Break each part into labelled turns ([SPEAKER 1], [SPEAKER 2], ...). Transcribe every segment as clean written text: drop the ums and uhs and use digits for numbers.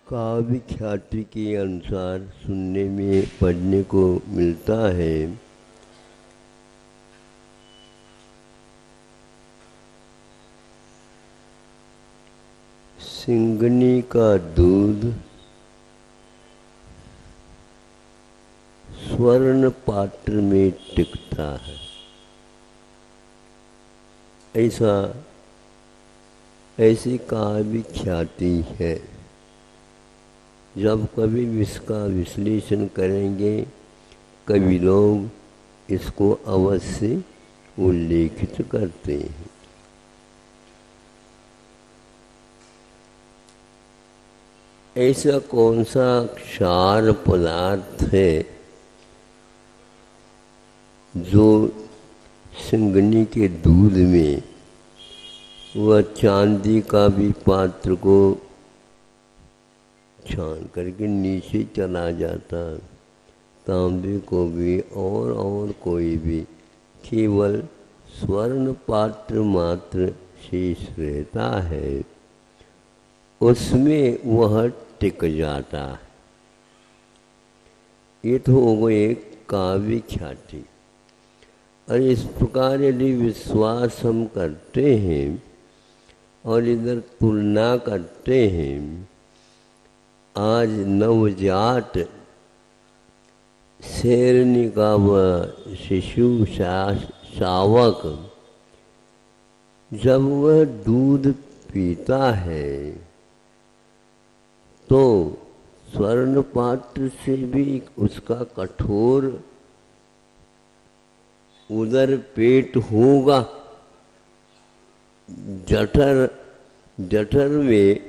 [SPEAKER 1] काव्य ख्याति के अनुसार सुनने में पढ़ने को मिलता है सिंगनी का दूध स्वर्ण पात्र में टिकता है। ऐसी काव्य ख्याति है। जब कभी इसका विश्लेषण करेंगे कवि लोग इसको अवश्य उल्लेखित करते हैं। ऐसा कौन सा क्षार पदार्थ है जो सिंगनी के दूध में वह चांदी का भी पात्र को छान करके नीचे चला जाता, तांबे को भी और कोई भी केवल स्वर्ण पात्र मात्र शेष रहता है, उसमें वह टिक जाता है। ये तो हो गए काव्य ख्याति। और इस प्रकार यदि विश्वास हम करते हैं और इधर तुलना करते हैं, आज नवजात शेरनी का वह शिशु शावक जब वह दूध पीता है तो स्वर्ण पात्र से भी उसका कठोर उदर पेट होगा। जठर में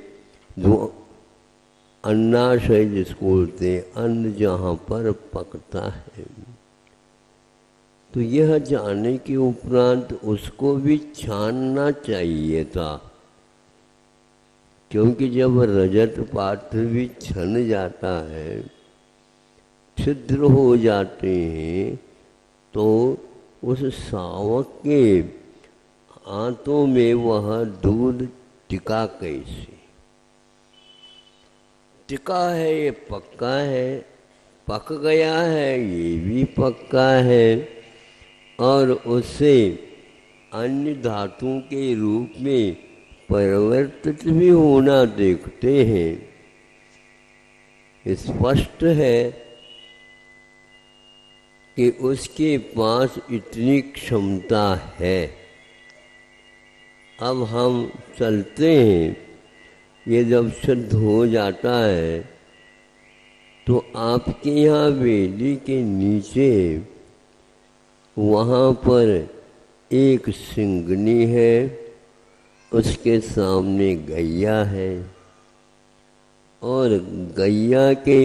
[SPEAKER 1] जो अन्नाशय जिसको बोलते हैं, अन्न जहाँ पर पकता है, तो यह जानने के उपरांत उसको भी छानना चाहिए था, क्योंकि जब रजत पात्र भी छन जाता है, छिद्र हो जाते हैं, तो उस शावक के हाथों में वह दूध टिका कैसे? टिका है ये पक्का है, पक गया है ये भी पक्का है, और उससे अन्य धातुओं के रूप में परिवर्तित भी होना देखते हैं। स्पष्ट है कि उसके पास इतनी क्षमता है। अब हम चलते हैं, ये जब शुद्ध हो जाता है तो आपके यहाँ वेली के नीचे वहाँ पर एक सिंगनी है, उसके सामने गैया है, और गैया के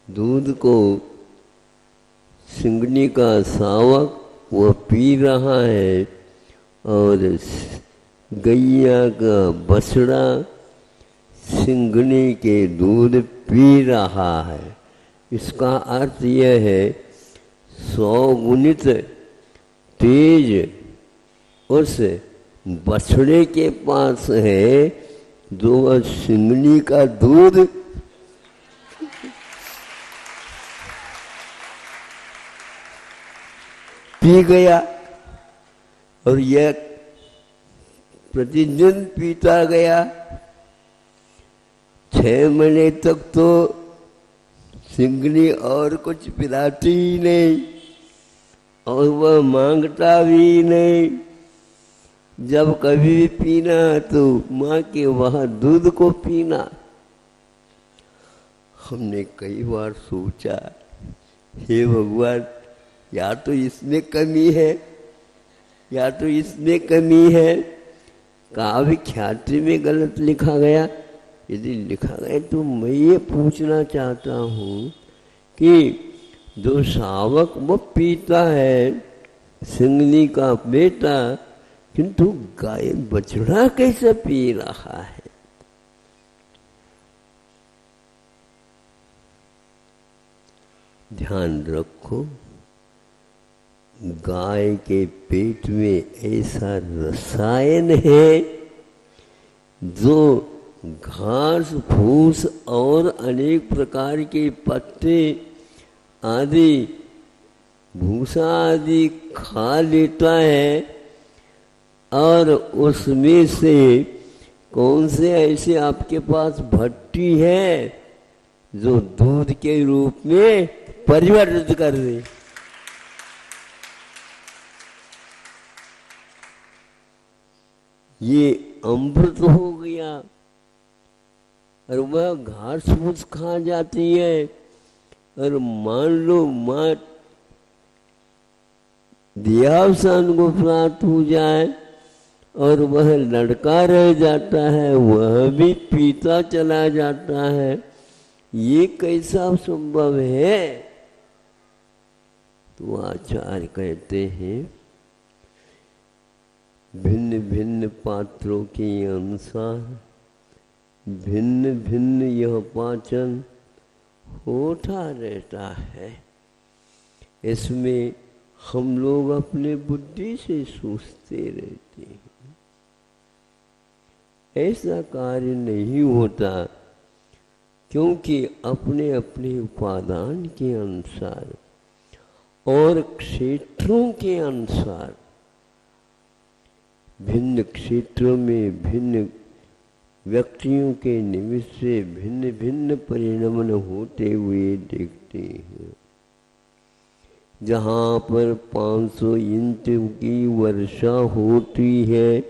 [SPEAKER 1] दूध को सिंगनी का शावक वह पी रहा है, और गैया का बछड़ा सिंगनी के दूध पी रहा है। इसका अर्थ यह है 100 गुणित तेज उस बछड़े के पास है जो वह सिंगनी का दूध पी गया, और यह प्रतिदिन पीता गया। 6 महीने तक तो सिंगनी और कुछ पिलाती ही नहीं, और वह मांगता भी नहीं। जब कभी भी पीना तो माँ के वहाँ दूध को पीना। हमने कई बार सोचा, हे भगवान, या तो इसमें कमी है या तो इसमें कमी है। काव्य ख्याति में गलत लिखा गया। यदि लिखा गया तो मैं ये पूछना चाहता हूँ कि जो शावक वो पीता है सिंगनी का बेटा, किंतु गाय बछड़ा कैसे पी रहा है? ध्यान रखो, गाय के पेट में ऐसा रसायन है जो घास फूस और अनेक प्रकार के पत्ते आदि भूसा आदि खा लेता है, और उसमें से कौन से ऐसे आपके पास भट्टी है जो दूध के रूप में परिवर्तित कर दे। ये अमृत हो गया, और वह घास फूस खा जाती है। और मान लो मां देहावसान को प्राप्त हो जाए और वह लड़का रह जाता है, वह भी पीता चला जाता है, ये कैसा संभव है? तो आचार्य कहते हैं भिन्न भिन्न पात्रों के अनुसार भिन्न भिन्न यह पाचन होता रहता है। इसमें हम लोग अपने बुद्धि से सोचते रहते हैं, ऐसा कार्य नहीं होता, क्योंकि अपने अपने उपादान के अनुसार और क्षेत्रों के अनुसार भिन्न क्षेत्रों में भिन्न व्यक्तियों के निमित्त से भिन्न भिन्न परिणमन होते हुए देखते हैं। जहाँ पर 500 इंच की वर्षा होती है,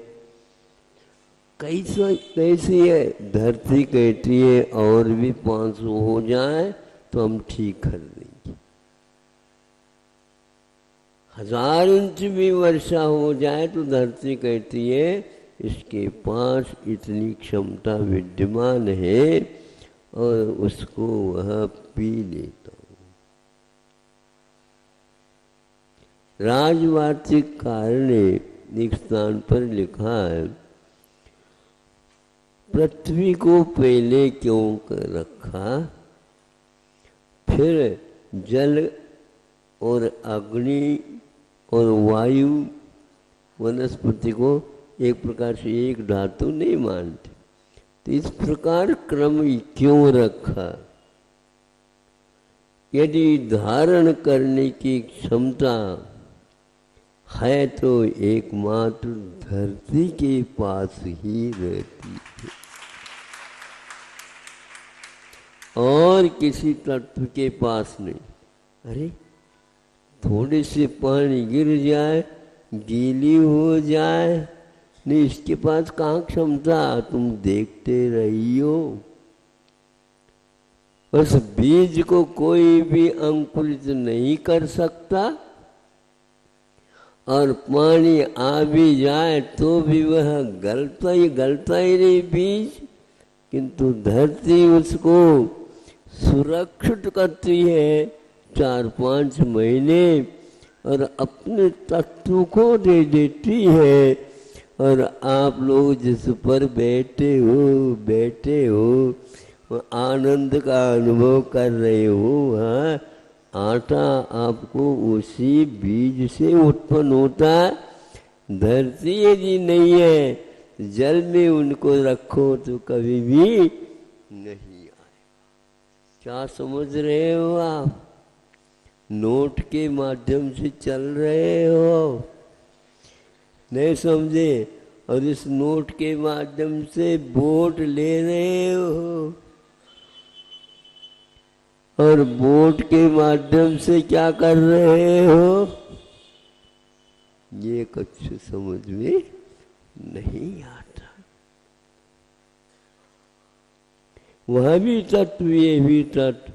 [SPEAKER 1] कैसी है? धरती कहती है और भी 500 हो जाए तो हम ठीक कर देंगे। 1000 इंच भी वर्षा हो जाए तो धरती कहती है इसके पास इतनी क्षमता विद्यमान है और उसको वह पी लेता हूँ। राजवार्तिककार ने एक स्थान पर लिखा है, पृथ्वी को पहले क्यों कर रखा, फिर जल और अग्नि और वायु वनस्पति को एक प्रकार से एक धातु नहीं मानते, तो इस प्रकार क्रम क्यों रखा? यदि धारण करने की क्षमता है तो एकमात्र धरती के पास ही रहती है और किसी तत्व के पास नहीं। अरे थोड़े से पानी गिर जाए, गीली हो जाए, नहीं इसके पास कहाँ क्षमता, तुम देखते रहियो। उस बीज को कोई भी अंकुरित नहीं कर सकता, और पानी आ भी जाए तो भी वह गलता ही नहीं बीज, किंतु धरती उसको सुरक्षित करती है 4-5 महीने और अपने तत्व को दे देती है। और आप लोग जिस पर बैठे हो आनंद का अनुभव कर रहे हो, हाँ, आटा आपको उसी बीज से उत्पन्न होता है। धरती यदि नहीं है, जल में उनको रखो तो कभी भी नहीं आए। क्या समझ रहे हो आप? नोट के माध्यम से चल रहे हो, नहीं समझे? और इस नोट के माध्यम से वोट ले रहे हो, और वोट के माध्यम से क्या कर रहे हो, ये कुछ समझ में नहीं आता। वह भी तत्व, ये भी तत्व।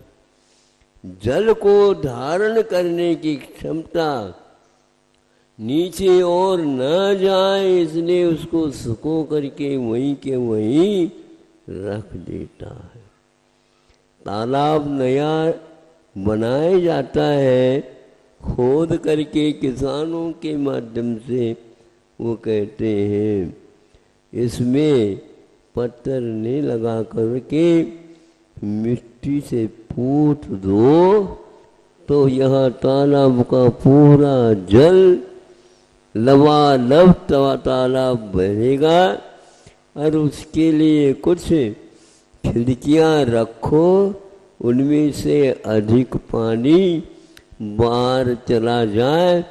[SPEAKER 1] जल को धारण करने की क्षमता नीचे और न जाए, इसलिए उसको सुखो करके वहीं के वहीं रख देता है। तालाब नया बनाया जाता है, खोद करके किसानों के माध्यम से। वो कहते हैं इसमें पत्थर नहीं लगा करके मिट्टी से पूछ दो तो यहाँ तालाब का पूरा जल लबालब तालाब बनेगा। और उसके लिए कुछ खिड़कियां रखो, उनमें से अधिक पानी बाहर चला जाए,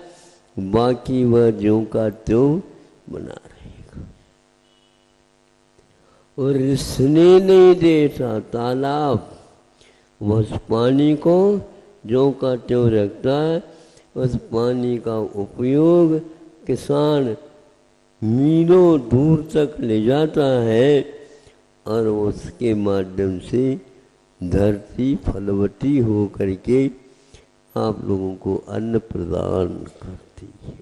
[SPEAKER 1] बाकी वह ज्यों का त्यों बना रहेगा। और रिसने नहीं देता तालाब उस पानी को ज्यों का त्यों रखता है। उस पानी का उपयोग किसान मीलों दूर तक ले जाता है और उसके माध्यम से धरती फलवती हो करके आप लोगों को अन्न प्रदान करती है।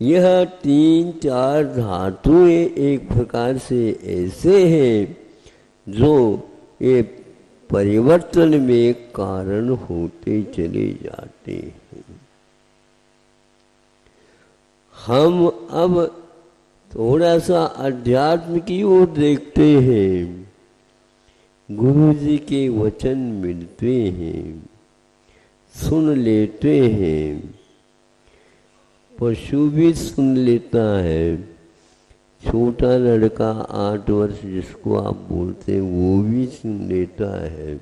[SPEAKER 1] यह 3-4 धातुएं एक प्रकार से ऐसे हैं जो ये परिवर्तन में कारण होते चले जाते हैं। हम अब थोड़ा सा अध्यात्म की ओर देखते हैं। गुरु जी के वचन मिलते हैं, सुन लेते हैं। पशु भी सुन लेता है। छोटा लड़का 8 वर्ष जिसको आप बोलते हैं वो भी सुन लेता है।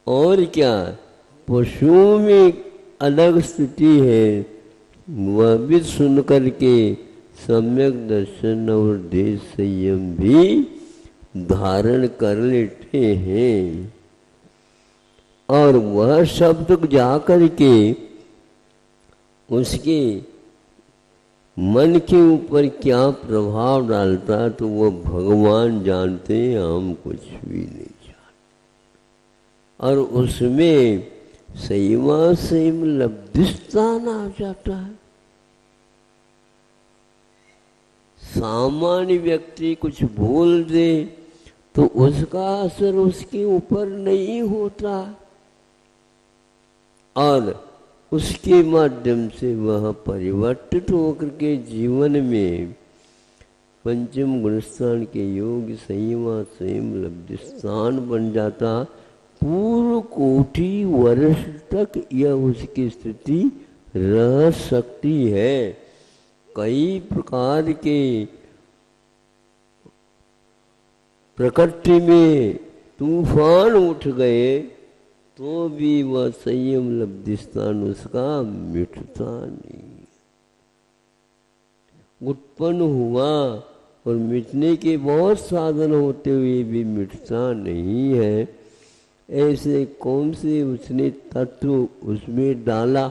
[SPEAKER 1] और क्या पशुओं में अलग स्थिति है, वह भी सुन करके सम्यक दर्शन और देश संयम भी धारण कर लेते हैं। और वह शब्द जा करके उसके मन के ऊपर क्या प्रभाव डालता तो वो भगवान जानते हैं, हम कुछ भी नहीं जानते। और उसमें संयम लब्धिस्थान आ जाता है। सामान्य व्यक्ति कुछ बोल दे तो उसका असर उसके ऊपर नहीं होता और उसके माध्यम से वह परिवर्तित होकर के जीवन में पंचम गुणस्थान के योग संयम लब्धिस्थान बन जाता। पूर्व कोटि वर्ष तक यह उसकी स्थिति रह सकती है। कई प्रकार के प्रकृति में तूफान उठ गए तो भी वह संयम लब्धिस्थान उसका मिटता नहीं। उत्पन्न हुआ और मिटने के बहुत साधन होते हुए भी मिटता नहीं है। ऐसे कौन से उसने तत्व उसमें डाला?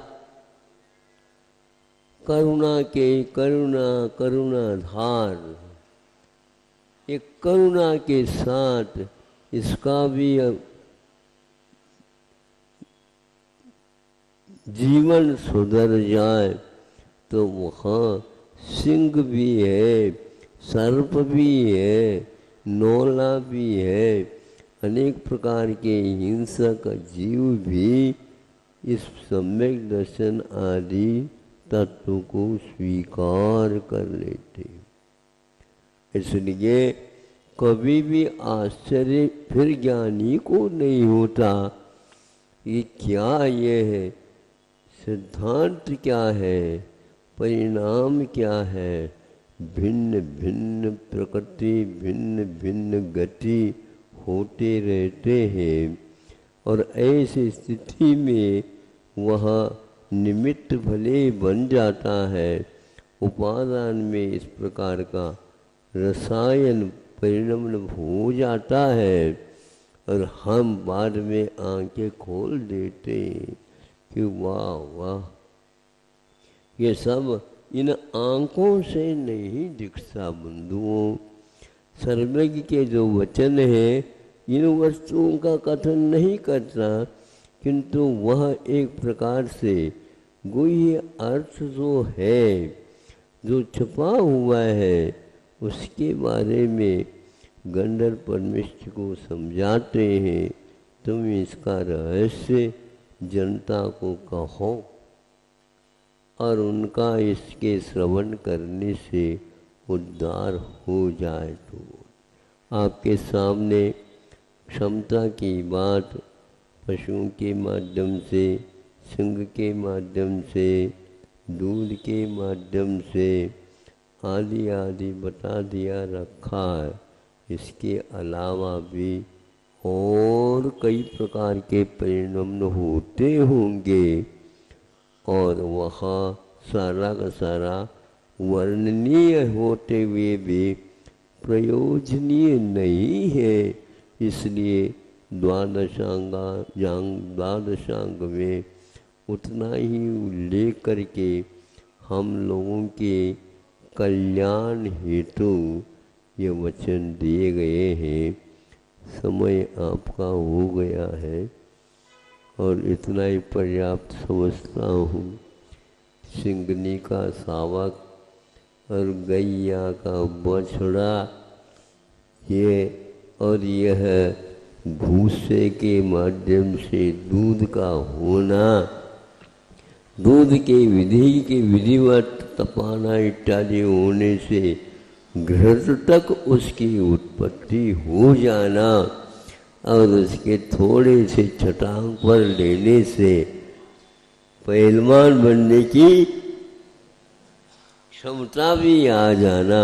[SPEAKER 1] करुणाधार। एक करुणा के साथ इसका भी जीवन सुधर जाए तो वहाँ सिंह भी है, सर्प भी है, नौला भी है, अनेक प्रकार के हिंसक जीव भी इस सम्यक दर्शन आदि तत्व को स्वीकार कर लेते। इसलिए कभी भी आश्चर्य फिर ज्ञानी को नहीं होता ये क्या ये है, सिद्धांत क्या है, परिणाम क्या है। भिन्न भिन्न प्रकृति, भिन्न भिन्न गति होते रहते हैं और ऐसी स्थिति में वह निमित्त भले बन जाता है। उपादान में इस प्रकार का रसायन परिणमन हो जाता है और हम बाद में आंखें खोल देते हैं कि वाह वाह, ये सब इन आंखों से नहीं दिखता। बंधुओं, सर्वज्ञ के जो वचन है इन वस्तुओं का कथन नहीं करता, किंतु वह एक प्रकार से गुह्य अर्थ जो है, जो छुपा हुआ है, उसके बारे में गंधर्व परमेश्वर को समझाते हैं। तुम इसका रहस्य जनता को कहो और उनका इसके श्रवण करने से उद्धार हो जाए। तो आपके सामने क्षमता की बात पशुओं के माध्यम से, सिंह के माध्यम से, दूध के माध्यम से आदि आदि बता दिया रखा है। इसके अलावा भी और कई प्रकार के परिणाम होते होंगे और वह सारा का सारा वर्णनीय होते हुए भी प्रयोजनीय नहीं है। इसलिए द्वादशांग में उतना ही उल्लेख करके हम लोगों के कल्याण हेतु ये वचन दिए गए हैं। समय आपका हो गया है और इतना ही पर्याप्त समझता हूँ। सिंगनी का शावक और गैया का बछड़ा यह भूसे के माध्यम से दूध का होना, दूध के विधिवत तपाना इत्यादि होने से घृत तक उसकी उत्पत्ति हो जाना और उसके थोड़े से छटांग पर लेने से पहलवान बनने की क्षमता भी आ जाना,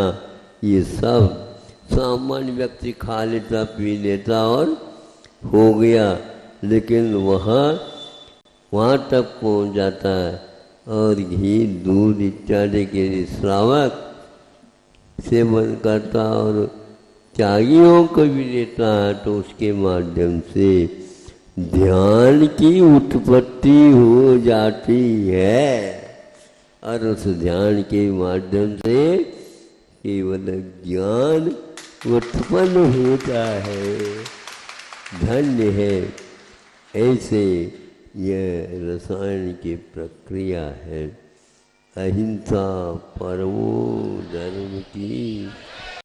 [SPEAKER 1] ये सब सामान्य व्यक्ति खा लेता पी लेता और हो गया। लेकिन वहाँ तक पहुँच जाता है और घी दूध इत्यादि के श्रावक सेवन करता और त्यागियों को भी देता है, तो उसके माध्यम से ध्यान की उत्पत्ति हो जाती है और उस ध्यान के माध्यम से केवल ज्ञान उत्पन्न होता है। धन्य है, ऐसे यह रसायन की प्रक्रिया है। अहिंसा परमो धर्म की